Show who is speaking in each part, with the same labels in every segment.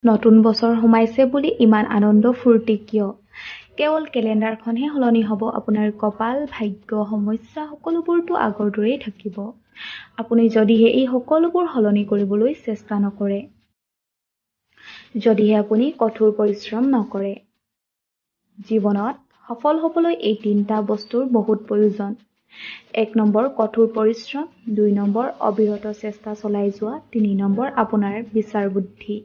Speaker 1: নতুন বছৰ সোমাইছে বুলি ইমান আনন্দ ফূৰ্তি কিয়? কেৱল কেলেণ্ডাৰখনহে সলনি হ'ব, আপোনাৰ কপাল, ভাগ্য, সমস্যা সকলোবোৰতো আগৰ দৰেই থাকিব। আপুনি যদিহে এই সকলোবোৰ সলনি কৰিবলৈ চেষ্টা নকৰে, যদিহে আপুনি কঠোৰ পৰিশ্ৰম নকৰে। জীৱনত সফল হ'বলৈ এই 3টা বস্তুৰ বহুত প্ৰয়োজন। 1 নম্বৰ কঠোৰ পৰিশ্ৰম, 2 নম্বৰ অবিৰত চেষ্টা চলাই যোৱা, 3 নম্বৰ আপোনাৰ বিচাৰ বুদ্ধি।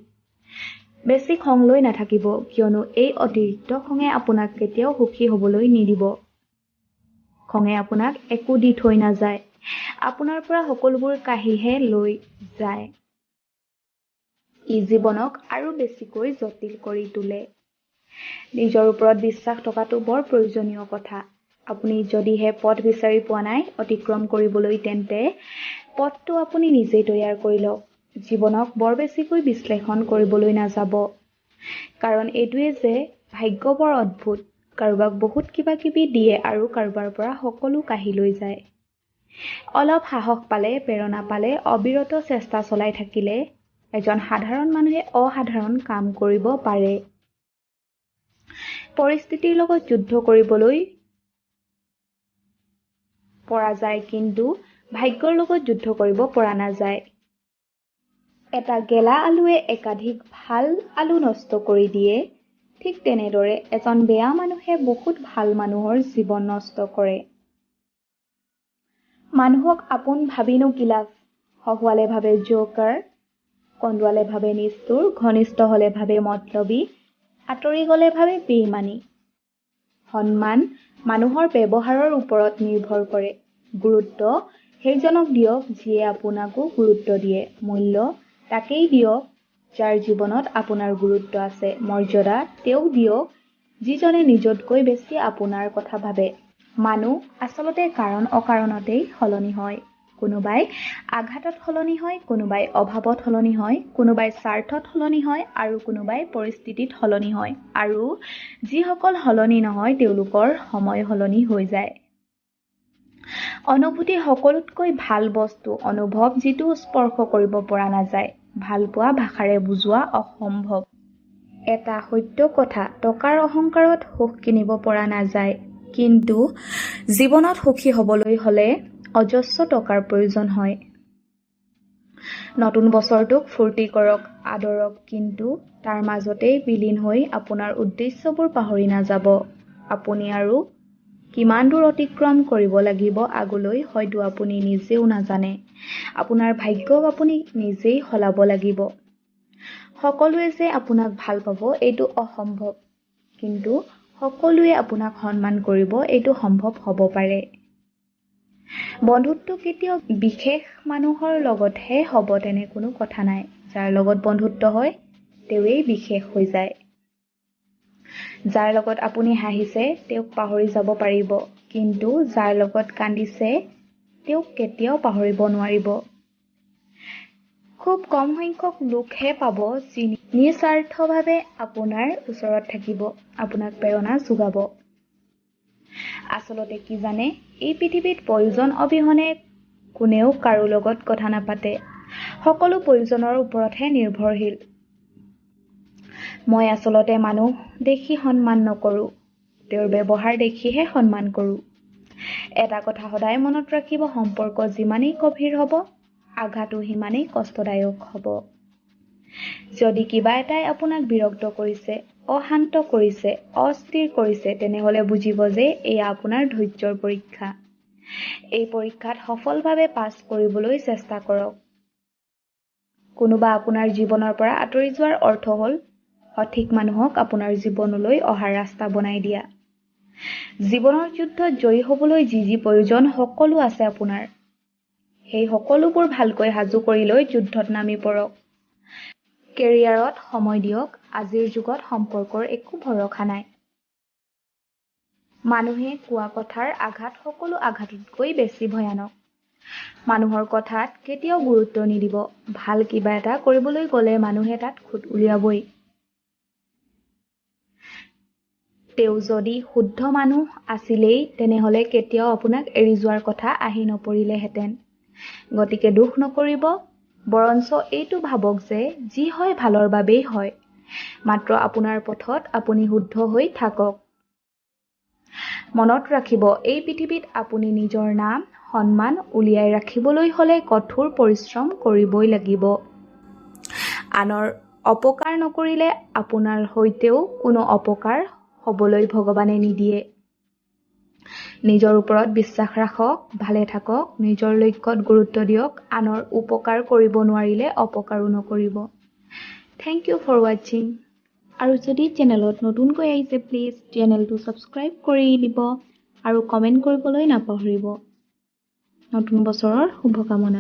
Speaker 1: বেছি খং লৈ নাথাকিব, কিয়নো এই অতিৰিক্ত খঙে আপোনাক কেতিয়াও সুখী হ'বলৈ নিদিব। খঙে আপোনাক একো দি থৈ নাযায়, আপোনাৰ পৰা সকলোবোৰ কাঢ়িহে লৈ যায়। ই জীৱনক আৰু বেছিকৈ জটিল কৰি তোলে। নিজৰ ওপৰত বিশ্বাস থকাটো বৰ প্ৰয়োজনীয় কথা। আপুনি যদিহে পথ বিচাৰি পোৱা নাই অতিক্ৰম কৰিবলৈ, তেন্তে পথটো আপুনি নিজেই তৈয়াৰ কৰি লওক। জীৱনক বৰ বেছিকৈ বিশ্লেষণ কৰিবলৈ নাযাব। কাৰণ এইটোৱে যে ভাগ্য বৰ অদ্ভুত, কাৰোবাক বহুত কিবা কিবি দিয়ে আৰু কাৰোবাৰ পৰা সকলো কাঢ়ি লৈ যায়। অলপ সাহস পালে, প্ৰেৰণা পালে, অবিৰত চেষ্টা চলাই থাকিলে এজন সাধাৰণ মানুহে অসাধাৰণ কাম কৰিব পাৰে। পৰিস্থিতিৰ লগত যুদ্ধ কৰিবলৈ পৰা যায়, কিন্তু ভাগ্যৰ লগত যুদ্ধ কৰিব পৰা নাযায়। এটা গেলা আলুৱে একাধিক ভাল আলু নষ্ট কৰি দিয়ে, ঠিক তেনেদৰে এজন বেয়া মানুহে বহুত ভাল মানুহৰ জীৱন নষ্ট কৰে। মানুহক আপোন ভাবিনো কি লাভ? হহুৱালে ভাবে জোকাৰ, কন্দুৱালে ভাবে নিষ্ঠুৰ, ঘনিষ্ঠ হলে ভাবে মতলবী, আঁতৰি গলে ভাবে বেইমানী। সন্মান মানুহৰ ব্যৱহাৰৰ ওপৰত নিৰ্ভৰ কৰে। গুৰুত্ব সেইজনক দিয়ক যিয়ে আপোনাকো গুৰুত্ব দিয়ে। মূল্য তাকেই দিয়ক যাৰ জীৱনত আপোনাৰ গুৰুত্ব আছে। মৰ্যাদা তেওঁক দিয়ক যিজনে নিজতকৈ বেছি আপোনাৰ কথা ভাবে। মানুহ আচলতে কাৰণ অকাৰণতেই সলনি হয়। কোনোবাই আঘাতত সলনি হয়, কোনোবাই অভাৱত সলনি হয়, কোনোবাই স্বাৰ্থত সলনি হয় আৰু কোনোবাই পৰিস্থিতিত সলনি হয়। আৰু যিসকল সলনি নহয় তেওঁলোকৰ সময় সলনি হৈ যায়। অনুভূতি সকলোতকৈ ভাল বস্তু, অনুভৱ যিটো স্পৰ্শ কৰিব পৰা নাযায়। ভাল পোৱা ভাষাৰে বুজোৱা অসম্ভৱ। এটা সত্য কথা, টকাৰ অহংকাৰত সুখ কিনিব পৰা নাযায়, কিন্তু জীৱনত সুখী হ'বলৈ হ'লে অজস্ৰ টকাৰ প্ৰয়োজন হয়। নতুন বছৰটোক ফূৰ্তি কৰক, আদৰক, কিন্তু তাৰ মাজতেই বিলীন হৈ আপোনাৰ উদ্দেশ্যবোৰ পাহৰি নাযাব। আপুনি আৰু কিমান দূৰ অতিক্ৰম কৰিব লাগিব আগলৈ হয়তো আপুনি নিজেও নাজানে। আপোনাৰ ভাগ্যক আপুনি নিজেই সলাব লাগিব। সকলোৱে যে আপোনাক ভাল পাব এইটো অসম্ভৱ, কিন্তু সকলোৱে আপোনাক সন্মান কৰিব এইটো সম্ভৱ হ'ব পাৰে। বন্ধুত্ব কেতিয়াও বিশেষ মানুহৰ লগতহে হ'ব তেনে কোনো কথা নাই। যাৰ লগত বন্ধুত্ব হয় তেওঁৱেই বিশেষ হৈ যায়। যাৰ লগত আপুনি হাঁহিছে তেওঁক পাহৰি যাব পাৰিব, কিন্তু যাৰ লগত কান্দিছে তেওঁক কেতিয়াও পাহৰিব নোৱাৰিব। খুব কম সংখ্যক লোকহে পাব যি নিস্বাৰ্থভাৱে আপোনাৰ ওচৰত থাকিব, আপোনাক প্ৰেৰণা যোগাব। আচলতে কি জানে, এই পৃথিৱীত প্ৰয়োজন অবিহনে কোনেও কাৰো লগত কথা নাপাতে। সকলো প্ৰয়োজনৰ ওপৰতহে নিৰ্ভৰশীল। মই আচলতে মানুহ দেখি সন্মান নকৰো, তেওঁৰ ব্যৱহাৰ দেখিহে সন্মান কৰো। এটা কথা সদায় মনত ৰাখিব, সম্পৰ্ক যিমানেই গভীৰ হ'ব, আঘাতো সিমানেই কষ্টদায়ক হ'ব। যদি কিবা এটাই আপোনাক বিৰক্ত কৰিছে, অশান্ত কৰিছে, অস্থিৰ কৰিছে, তেনেহলে বুজিব যে এয়া আপোনাৰ ধৈৰ্য্যৰ পৰীক্ষা। এই পৰীক্ষাত সফলভাৱে পাছ কৰিবলৈ চেষ্টা কৰক। কোনোবা আপোনাৰ জীৱনৰ পৰা আঁতৰি যোৱাৰ অৰ্থ হ'ল সঠিক মানুহক আপোনাৰ জীৱনলৈ অহাৰ ৰাস্তা বনাই দিয়া। জীৱনৰ যুদ্ধত জয়ী হ'বলৈ যি যি প্ৰয়োজন সকলো আছে আপোনাৰ। সেই সকলোবোৰ ভালকৈ সাজু কৰি লৈ যুদ্ধত নামি পৰক। কেৰিয়াৰত সময় দিয়ক। আজিৰ যুগত সম্পৰ্কৰ একো ভৰসা নাই। মানুহে কোৱা কথাৰ আঘাত সকলো আঘাততকৈ বেছি ভয়ানক। মানুহৰ কথাত কেতিয়াও গুৰুত্ব নিদিব। ভাল কিবা এটা কৰিবলৈ গ'লে মানুহে তাত খুঁত উলিয়াবই। তেওঁ যদি শুদ্ধ মানুহ আছিলেই তেনেহলে কেতিয়াও আপোনাক এৰি যোৱাৰ কথা আহি নপৰিলেহেঁতেন। গতিকে দুখ নকৰিব, বৰঞ্চ এইটো ভাবক যে যি হয় ভালৰ বাবেই হয়। মাত্ৰ আপোনাৰ পথত আপুনি শুদ্ধ হৈ থাকক। মনত ৰাখিব, এই পৃথিৱীত আপুনি নিজৰ নাম, সন্মান উলিয়াই ৰাখিবলৈ হ'লে কঠোৰ পৰিশ্ৰম কৰিবই লাগিব। আনৰ অপকাৰ নকৰিলে আপোনাৰ সৈতেও কোনো অপকাৰ হ'বলৈ ভগৱানে নিদিয়ে। নিজৰ ওপৰত বিশ্বাস ৰাখক, ভালে থাকক, নিজৰ লক্ষ্যত গুৰুত্ব দিয়ক, আনৰ উপকাৰ কৰিব নোৱাৰিলে অপকাৰো নকৰিব। থেংক ইউ ফৰ ৱাচিং। আৰু যদি চেনেলত নতুনকৈ আহিছে প্লিজ চেনেলটো ছাবস্ক্ৰাইব কৰি দিব আৰু কমেণ্ট কৰিবলৈ নাপাহৰিব। নতুন বছৰৰ শুভকামনা।